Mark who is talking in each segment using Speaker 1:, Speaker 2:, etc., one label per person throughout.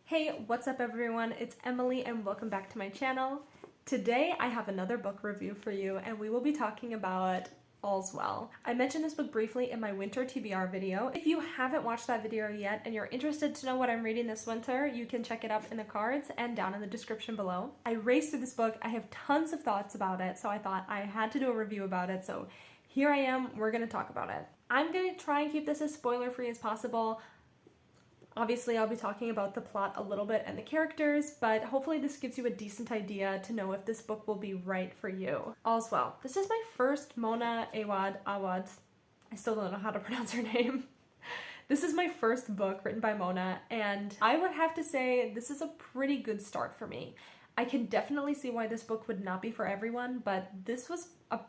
Speaker 1: Hey, what's up everyone? It's Emily and welcome back to my channel. Today I have another book review for you and we will be talking about All's Well. I mentioned this book briefly in my winter TBR video. If you haven't watched that video yet and you're interested to know what I'm reading this winter, you can check it up in the cards and down in the description below. I raced through this book. I have tons of thoughts about it, so I thought I had to do a review about it, so here I am. We're going to talk about it. I'm going to try and keep this as spoiler-free as possible. Obviously, I'll be talking about the plot a little bit and the characters, but hopefully this gives you a decent idea to know if this book will be right for you. All's Well. This is my first Mona Awad. I still don't know how to pronounce her name. This is my first book written by Mona, and I would have to say this is a pretty good start for me. I can definitely see why this book would not be for everyone, but this was a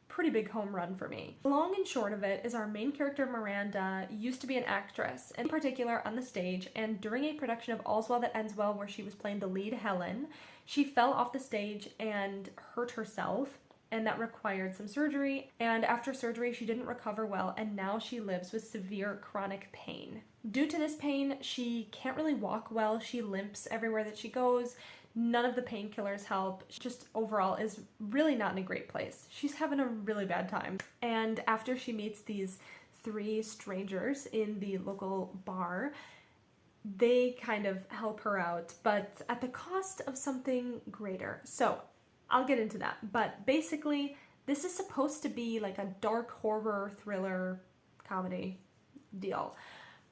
Speaker 1: pretty big home run for me. Long and short of it is our main character Miranda used to be an actress, in particular on the stage, and during a production of All's Well That Ends Well where she was playing the lead Helen, she fell off the stage and hurt herself, and that required some surgery, and after surgery she didn't recover well, and now she lives with severe chronic pain. Due to this pain, she can't really walk well, she limps everywhere that she goes. None of the painkillers help. She just overall is really not in a great place. She's having a really bad time. And after she meets these three strangers in the local bar, they kind of help her out, but at the cost of something greater. So I'll get into that. But basically, this is supposed to be like a dark horror thriller comedy deal.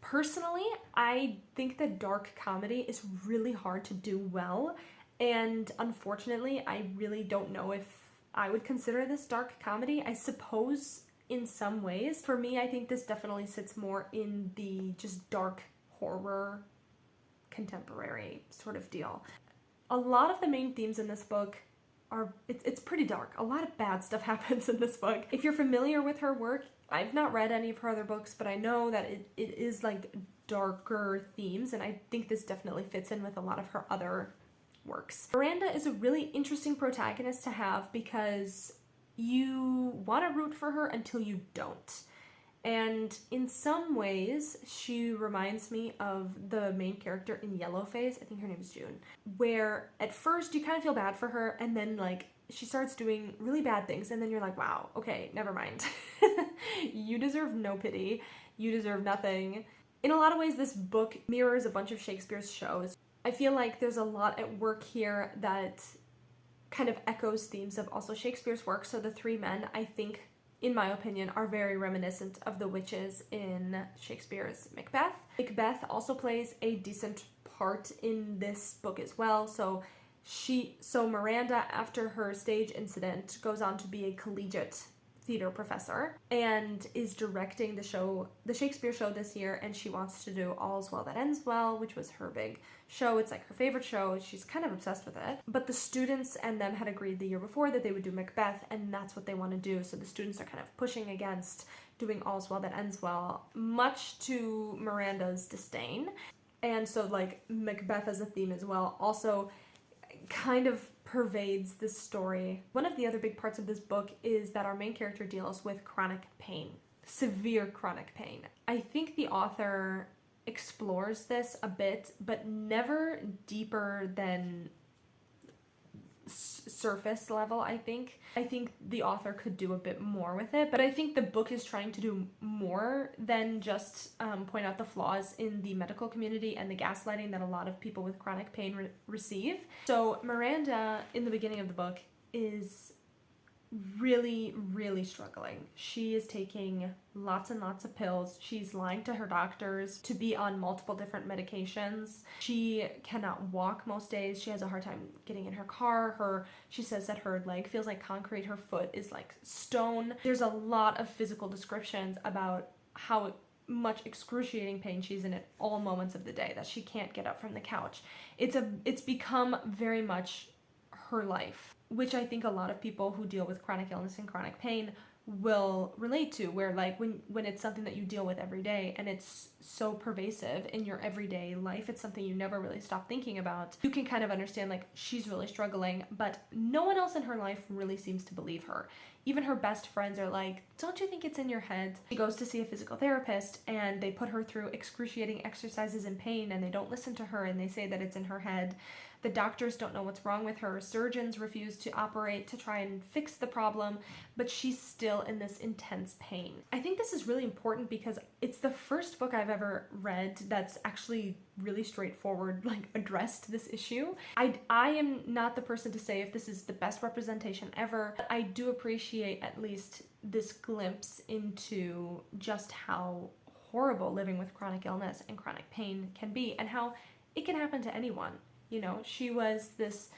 Speaker 1: Personally, I think that dark comedy is really hard to do well, and unfortunately, I really don't know if I would consider this dark comedy. I suppose in some ways. For me, I think this definitely sits more in the just dark horror contemporary sort of deal. A lot of the main themes in this book it's pretty dark. A lot of bad stuff happens in this book. If you're familiar with her work, I've not read any of her other books, but I know that it is like darker themes, and I think this definitely fits in with a lot of her other works. Miranda is a really interesting protagonist to have because you want to root for her until you don't. And in some ways, she reminds me of the main character in Yellowface, I think her name is June, where at first you kind of feel bad for her, and then like she starts doing really bad things, and then you're like, wow, okay, never mind. You deserve no pity. You deserve nothing. In a lot of ways, this book mirrors a bunch of Shakespeare's shows. I feel like there's a lot at work here that kind of echoes themes of also Shakespeare's work. So the three men, I think, in my opinion, are very reminiscent of the witches in Shakespeare's Macbeth. Macbeth also plays a decent part in this book as well. So Miranda, after her stage incident, goes on to be a collegiate theater professor and is directing the Shakespeare show this year, and she wants to do All's Well That Ends Well, which was her big show. It's like her favorite show. She's kind of obsessed with it. But the students and them had agreed the year before that they would do Macbeth, and that's what they want to do. So the students are kind of pushing against doing All's Well That Ends Well, much to Miranda's disdain. And so like Macbeth as a theme as well also kind of pervades this story. One of the other big parts of this book is that our main character deals with chronic pain, severe chronic pain. I think the author explores this a bit, but never deeper than surface level, I think. I think the author could do a bit more with it, but I think the book is trying to do more than just point out the flaws in the medical community and the gaslighting that a lot of people with chronic pain receive. So Miranda, in the beginning of the book, is really, really struggling. She is taking lots and lots of pills. She's lying to her doctors to be on multiple different medications. She cannot walk most days. She has a hard time getting in her car. She says that her leg feels like concrete. Her foot is like stone. There's a lot of physical descriptions about how much excruciating pain she's in at all moments of the day, that she can't get up from the couch. It's become very much her life, which I think a lot of people who deal with chronic illness and chronic pain will relate to, where like when it's something that you deal with every day and it's so pervasive in your everyday life, it's something you never really stop thinking about, you can kind of understand like she's really struggling, but no one else in her life really seems to believe her. Even her best friends are like, don't you think it's in your head? She goes to see a physical therapist and they put her through excruciating exercises in pain and they don't listen to her and they say that it's in her head. The doctors don't know what's wrong with her. Surgeons refuse to operate to try and fix the problem, but she's still in this intense pain. I think this is really important because it's the first book I've ever read that's actually really straightforward, like addressed this issue. I am not the person to say if this is the best representation ever. I do appreciate at least this glimpse into just how horrible living with chronic illness and chronic pain can be and how it can happen to anyone. You know, she was this,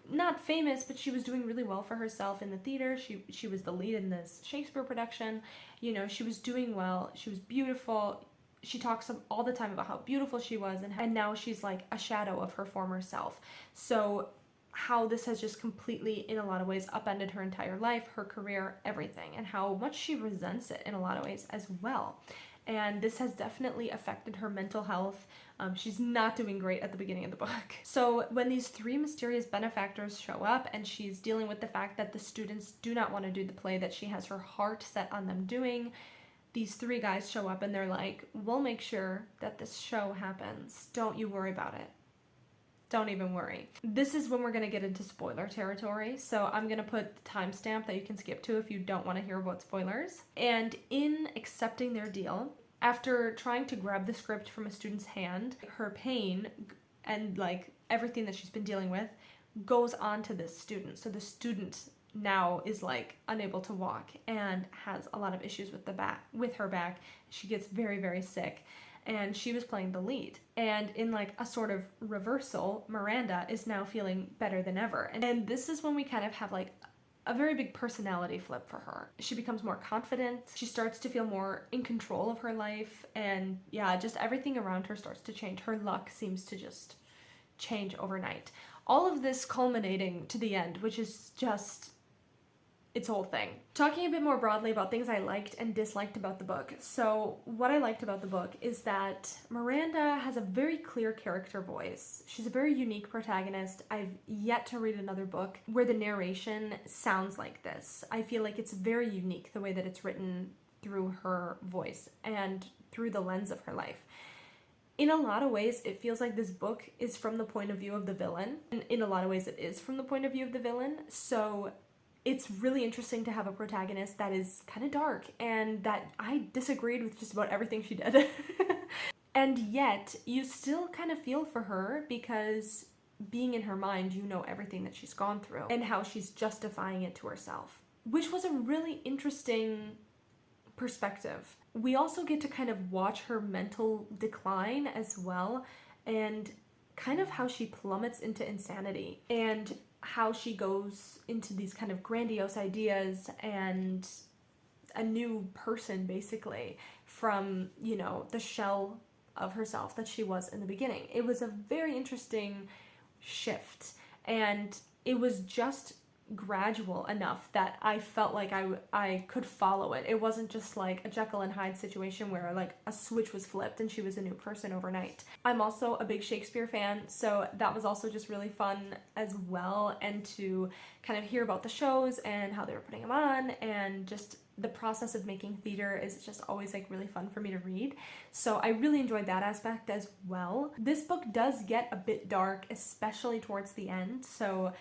Speaker 1: not famous, but she was doing really well for herself in the theater. She was the lead in this Shakespeare production. You know, she was doing well. She was beautiful. She talks all the time about how beautiful she was, and now she's like a shadow of her former self. So how this has just completely, in a lot of ways, upended her entire life, her career, everything, and how much she resents it in a lot of ways as well. And this has definitely affected her mental health. She's not doing great at the beginning of the book. So when these three mysterious benefactors show up and she's dealing with the fact that the students do not want to do the play that she has her heart set on them doing, these three guys show up and they're like, we'll make sure that this show happens. Don't you worry about it. Don't even worry. This is when we're going to get into spoiler territory, so I'm going to put the timestamp that you can skip to if you don't want to hear about spoilers. And in accepting their deal, after trying to grab the script from a student's hand, her pain and like everything that she's been dealing with goes on to this student. So the student now is like unable to walk and has a lot of issues with her back. She gets very, very sick. And she was playing the lead. And in like a sort of reversal, Miranda is now feeling better than ever. And this is when we kind of have like a very big personality flip for her. She becomes more confident. She starts to feel more in control of her life. And yeah, just everything around her starts to change. Her luck seems to just change overnight. All of this culminating to the end, which is just its whole thing. Talking a bit more broadly about things I liked and disliked about the book. So what I liked about the book is that Miranda has a very clear character voice. She's a very unique protagonist. I've yet to read another book where the narration sounds like this. I feel like it's very unique the way that it's written through her voice and through the lens of her life. In a lot of ways, it feels like this book is from the point of view of the villain. And in a lot of ways, it is from the point of view of the villain. So it's really interesting to have a protagonist that is kind of dark and that I disagreed with just about everything she did. And yet, you still kind of feel for her because being in her mind, you know everything that she's gone through and how she's justifying it to herself, which was a really interesting perspective. We also get to kind of watch her mental decline as well and kind of how she plummets into insanity and how she goes into these kind of grandiose ideas and a new person basically from, you know, the shell of herself that she was in the beginning. It was a very interesting shift and it was just gradual enough that I felt like I could follow it. It wasn't just like a Jekyll and Hyde situation where like a switch was flipped and she was a new person overnight. I'm also a big Shakespeare fan, so that was also just really fun as well, and to kind of hear about the shows and how they were putting them on, and just the process of making theater is just always like really fun for me to read. So I really enjoyed that aspect as well. This book does get a bit dark, especially towards the end, so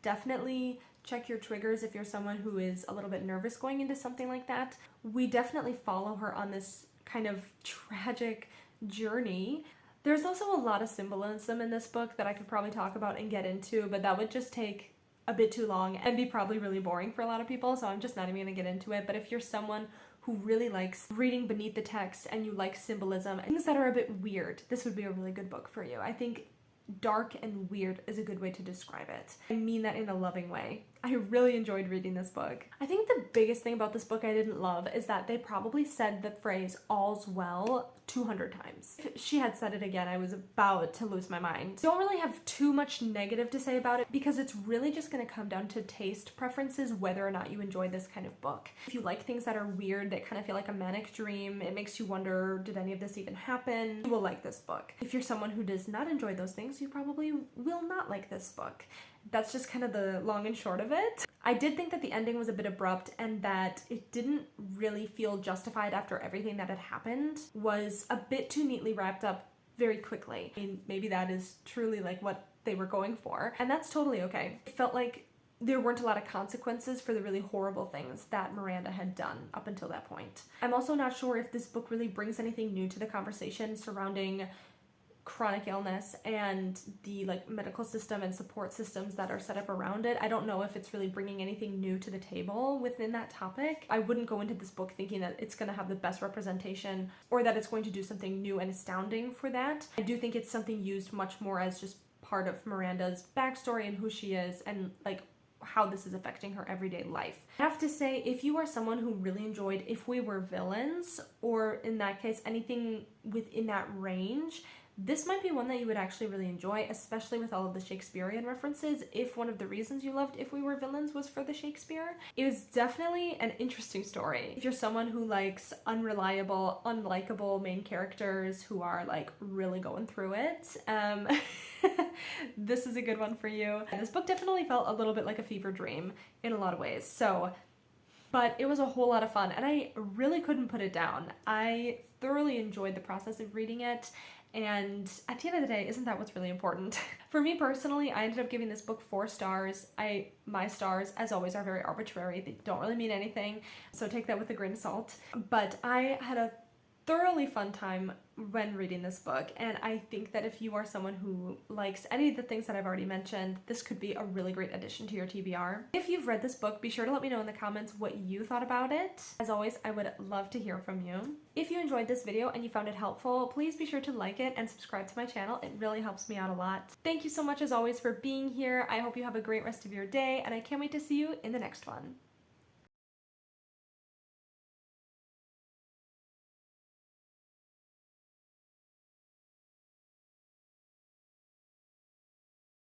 Speaker 1: definitely check your triggers if you're someone who is a little bit nervous going into something like that. We definitely follow her on this kind of tragic journey. There's also a lot of symbolism in this book that I could probably talk about and get into, but that would just take a bit too long and be probably really boring for a lot of people, so I'm just not even gonna get into it. But if you're someone who really likes reading beneath the text and you like symbolism and things that are a bit weird, this would be a really good book for you. I think dark and weird is a good way to describe it. I mean that in a loving way. I really enjoyed reading this book. I think the biggest thing about this book I didn't love is that they probably said the phrase "all's well" 200 times. If she had said it again, I was about to lose my mind. Don't really have too much negative to say about it because it's really just going to come down to taste preferences whether or not you enjoy this kind of book. If you like things that are weird, that kind of feel like a manic dream, it makes you wonder, did any of this even happen? You will like this book. If you're someone who does not enjoy those things, you probably will not like this book. That's just kind of the long and short of it. I did think that the ending was a bit abrupt and that it didn't really feel justified after everything that had happened, was a bit too neatly wrapped up very quickly. I mean, maybe that is truly like what they were going for, and that's totally okay. It felt like there weren't a lot of consequences for the really horrible things that Miranda had done up until that point. I'm also not sure if this book really brings anything new to the conversation surrounding chronic illness and the like medical system and support systems that are set up around it. I don't know if it's really bringing anything new to the table within that topic. I wouldn't go into this book thinking that it's going to have the best representation or that it's going to do something new and astounding for that. I do think it's something used much more as just part of Miranda's backstory and who she is and like how this is affecting her everyday life. I have to say, if you are someone who really enjoyed If We Were Villains, or in that case anything within that range, this might be one that you would actually really enjoy, especially with all of the Shakespearean references. If one of the reasons you loved If We Were Villains was for the Shakespeare, it was definitely an interesting story. If you're someone who likes unreliable, unlikable main characters who are like really going through it, this is a good one for you. And this book definitely felt a little bit like a fever dream in a lot of ways. But it was a whole lot of fun and I really couldn't put it down. I thoroughly enjoyed the process of reading it. And at the end of the day, isn't that what's really important? For me personally, I ended up giving this book 4 stars. My stars, as always, are very arbitrary. They don't really mean anything, so take that with a grain of salt. But I had a thoroughly fun time when reading this book, and I think that if you are someone who likes any of the things that I've already mentioned, this could be a really great addition to your TBR. If you've read this book, be sure to let me know in the comments what you thought about it. As always, I would love to hear from you. If you enjoyed this video and you found it helpful, please be sure to like it and subscribe to my channel. It really helps me out a lot. Thank you so much as always for being here. I hope you have a great rest of your day, and I can't wait to see you in the next one.